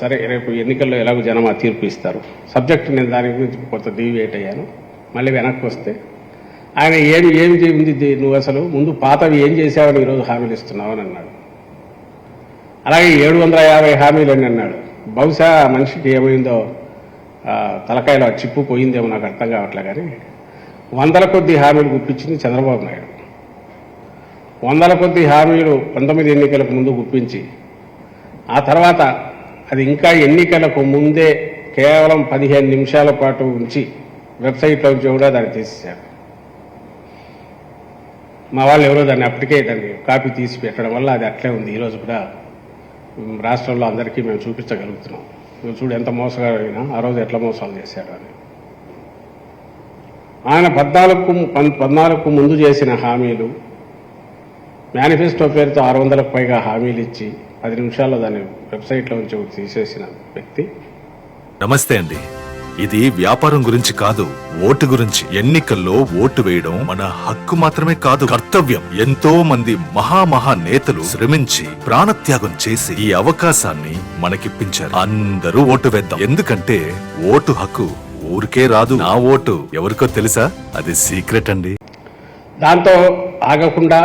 సరే రేపు ఎన్నికల్లో ఎలాగో జనం ఆ తీర్పు ఇస్తారు. సబ్జెక్ట్ నేను దాని గురించి కొంత డీవియేట్ అయ్యాను. మళ్ళీ వెనక్కి వస్తే ఆయన ఏమి చేయింది నువ్వు అసలు ముందు పాతవి ఏం చేసావని ఈరోజు హామీలు ఇస్తున్నావు అని అన్నాడు. అలాగే 750 హామీలు అని అన్నాడు. బహుశా మనిషికి ఏమైందో తలకాయలో చిప్పు పోయిందేమో నాకు అర్థం కావట్లే. కానీ 100ల కొద్ది హామీలు గుప్పించింది చంద్రబాబు నాయుడు. 100ల కొద్ది హామీలు 19 ఎన్నికలకు ముందు గుప్పించి ఆ తర్వాత అది ఇంకా ఎన్నికలకు ముందే కేవలం 15 నిమిషాల పాటు ఉంచి వెబ్సైట్లో నుంచి కూడా దాన్ని తీసేశారు. మా వాళ్ళు ఎవరో దాన్ని అప్పటికే దాన్ని కాపీ తీసి పెట్టడం వల్ల అది అట్లే ఉంది. ఈరోజు కూడా రాష్ట్రంలో అందరికీ మేము చూపించగలుగుతున్నాం. మీరు చూడు ఎంత మోసగాడైనా ఆ రోజు ఎట్లా మోసాలు చేశాడు అని. ఆయన 14కు ముందు చేసిన హామీలు మేనిఫెస్టో పేరుతో 600లకు పైగా హామీలు ఇచ్చి 10 నిమిషాల్లో దాన్ని వెబ్సైట్లో నుంచి తీసేసిన వ్యక్తి. నమస్తే అండి. ఇది వ్యాపారం గురించి కాదు, ఓటు గురించి. ఎన్నికల్లో ఓటు వేయడం మన హక్కు మాత్రమే కాదు, కర్తవ్యం. ఎంతో మంది మహా నేతలు శ్రమించి ప్రాణత్యాగం చేసి ఈ అవకాశాన్ని మనకిప్పించారు. అందరూ ఓటు వేద్దాం. ఎందుకంటే ఓటు హక్కు ఊరికే రాదు. నా ఓటు ఎవరికో తెలుసా? అది సీక్రెట్ అండి. దాంతో ఆగకుండా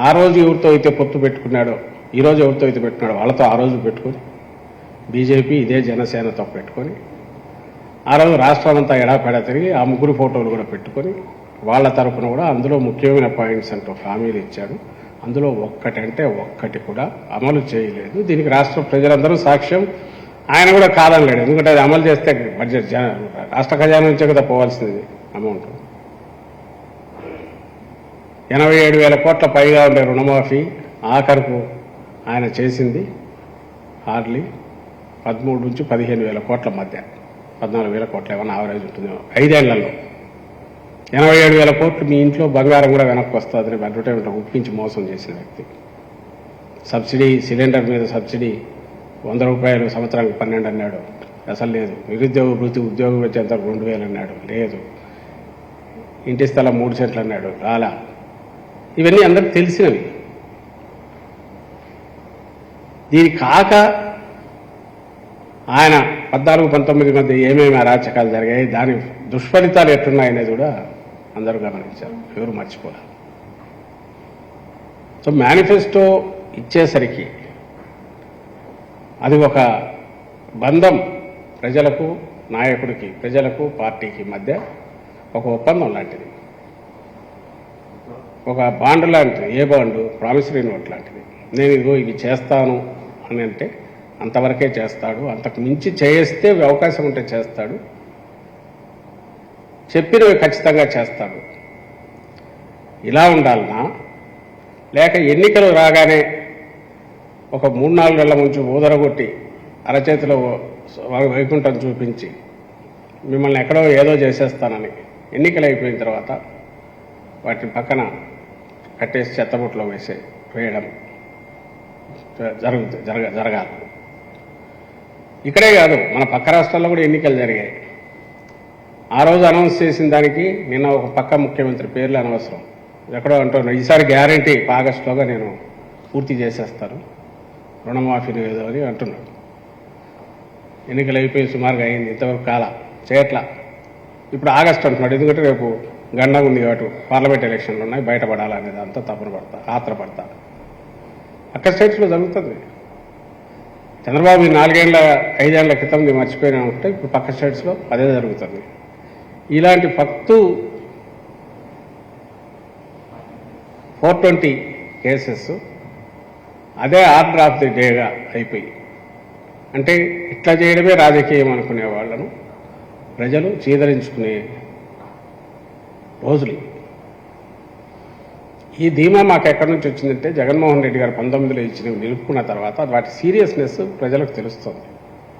ఆ రోజు ఎవరితో అయితే పొత్తు పెట్టుకున్నాడో, ఈ రోజు ఎవరితో అయితే పెట్టుకున్నాడో వాళ్ళతో ఆ రోజు పెట్టుకొని బీజేపీ ఇదే జనసేనతో పెట్టుకొని ఆ రోజు రాష్ట్రం అంతా ఎడాపెడా తిరిగి ఆ ముగ్గురు ఫోటోలు కూడా పెట్టుకొని వాళ్ళ తరఫున కూడా అందులో ముఖ్యమైన పాయింట్స్ అంటూ హామీలు ఇచ్చాడు. అందులో ఒక్కటంటే ఒక్కటి కూడా అమలు చేయలేదు. దీనికి రాష్ట్ర ప్రజలందరూ సాక్ష్యం. ఆయన కూడా కాదనలేడు. ఎందుకంటే అది అమలు చేస్తే బడ్జెట్ రాష్ట్ర ఖజానా నుంచే కదా పోవాల్సింది అమౌంట్. 87,000 కోట్ల పైగా ఉండే రుణమాఫీ ఆఖరుకు ఆయన చేసింది హార్డ్లీ 13 నుంచి 15,000 కోట్ల మధ్య, 14,000 కోట్ల ఏమన్నా ఆవరేజ్ ఉంటుందేమో 5 ఏళ్లలో. 87,000 కోట్లు మీ ఇంట్లో బంగారం కూడా వెనక్కి వస్తుందని అడ్వర్టైజ్మెంట్ ఒప్పించి మోసం చేసిన వ్యక్తి. సబ్సిడీ సిలిండర్ మీద సబ్సిడీ 100 రూపాయలు సంవత్సరానికి 12 అన్నాడు, అసలు లేదు. నిరుద్యోగ వృత్తి ఉద్యోగం వచ్చేంత 2,000 అన్నాడు, లేదు. ఇంటి స్థలం 3 సెంట్లు అన్నాడు, రాలా. ఇవన్నీ అందరికి తెలిసినవి. దీని కాక ఆయన 14-19 మధ్య ఏమేమి అరాచకాలు జరిగాయి, దాని దుష్ఫలితాలు ఎట్లున్నాయనేది కూడా అందరూ గమనించారు, ఎవరు మర్చిపోలేదు. సో మేనిఫెస్టో ఇచ్చేసరికి అది ఒక బంధం, ప్రజలకు నాయకుడికి, ప్రజలకు పార్టీకి మధ్య ఒక ఒప్పందం లాంటిది, ఒక బాండ్ లాంటిది. ఏ బాండు? ప్రామిసరీ నోట్ లాంటిది. నేను ఇదిగో ఇవి చేస్తాను అని అంటే అంతవరకే చేస్తాడు, అంతకు మించి చేస్తే అవకాశం ఉంటే చేస్తాడు, చెప్పినవి ఖచ్చితంగా చేస్తాడు. ఇలా ఉండాలనా, లేక ఎన్నికలు రాగానే ఒక 3-4 నెలల ముంచి ఊదరగొట్టి అరచేతిలో వైకుంఠం చూపించి మిమ్మల్ని ఎక్కడో ఏదో చేసేస్తానని ఎన్నికలు అయిపోయిన తర్వాత వాటిని పక్కన కట్టేసి చెత్తబుట్టలో వేయడం జరగాలి. ఇక్కడే కాదు, మన పక్క రాష్ట్రాల్లో కూడా ఎన్నికలు జరిగాయి. ఆ రోజు అనౌన్స్ చేసిన దానికి నిన్న ఒక పక్క ముఖ్యమంత్రి పేర్లు అనవసరం, ఎక్కడో అంటున్నాను, ఈసారి గ్యారంటీ ఆగస్టులోగా నేను పూర్తి చేసేస్తాను రుణమాఫీని ఏదో అని అంటున్నాడు. ఎన్నికలు అయిపోయి సుమారుగా అయింది, ఇంతవరకు కాల చేయట్లా. ఇప్పుడు ఆగస్టు అంటున్నాడు, ఎందుకంటే రేపు గండం ఉంది కాబట్టి పార్లమెంట్ ఎలక్షన్లు ఉన్నాయి, బయటపడాలనేది అంతా ఆత్రపడతా. అక్కడ స్టేట్స్లో జరుగుతుంది. చంద్రబాబు 4-5 ఏళ్ల క్రితం మర్చిపోయినా ఉంటే ఇప్పుడు పక్క స్టేట్స్లో అదే జరుగుతుంది. ఇలాంటి 420 కేసెస్ అదే ఆర్డర్ ఆఫ్ ది డేగా అయిపోయి, అంటే ఇట్లా చేయడమే రాజకీయం అనుకునే వాళ్ళను ప్రజలు చీదరించుకునే రోజులు. ఈ ధీమా మాకు ఎక్కడి నుంచి వచ్చిందంటే జగన్మోహన్ రెడ్డి గారు 19లో ఇచ్చినవి నిలుపుకున్న తర్వాత వాటి సీరియస్నెస్ ప్రజలకు తెలుస్తుంది.